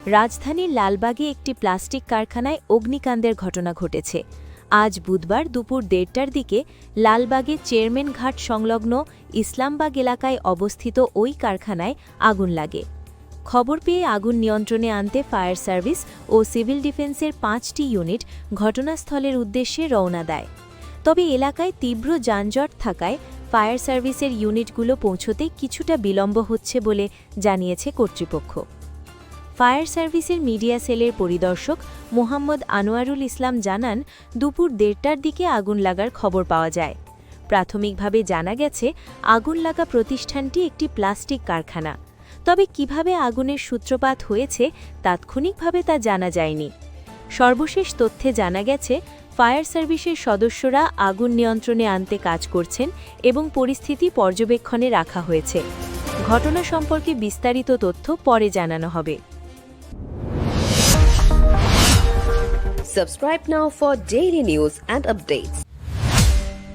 রাজধানীর লালবাগে একটি প্লাস্টিক কারখানায় অগ্নিকাণ্ডের ঘটনা ঘটেছে। আজ বুধবার দুপুর ১:৩০টার দিকে লালবাগে চেয়ারম্যান ঘাট সংলগ্ন ইসলামবাগ এলাকায় অবস্থিত ওই কারখানায় আগুন লাগে। খবর পেয়ে আগুন নিয়ন্ত্রণে আনতে ফায়ার সার্ভিস ও সিভিল ডিফেন্সের ৫টি ইউনিট ঘটনাস্থলের উদ্দেশ্যে রওনা দেয়। তবে এলাকায় তীব্র যানজট থাকায় ফায়ার সার্ভিসের ইউনিটগুলো পৌঁছতে কিছুটা বিলম্ব হচ্ছে বলে জানিয়েছে কর্তৃপক্ষ। ফায়ার সার্ভিসের মিডিয়া সেলের পরিদর্শক মোহাম্মদ আনোয়ারুল ইসলাম জানান, দুপুর ১:৩০টার দিকে আগুন লাগার খবর পাওয়া যায়। প্রাথমিকভাবে জানা গেছে আগুন লাগা প্রতিষ্ঠানটি একটি প্লাস্টিক কারখানা। তবে কিভাবে আগুনের সূত্রপাত হয়েছে তাৎক্ষণিকভাবে তা জানা যায়নি। সর্বশেষ তথ্যে জানা গেছে ফায়ার সার্ভিসের সদস্যরা আগুন নিয়ন্ত্রণে আনতে কাজ করছেন এবং পরিস্থিতি পর্যবেক্ষণে রাখা হয়েছে। ঘটনা সম্পর্কে বিস্তারিত তথ্য পরে জানানো হবে। Subscribe now for daily news and updates.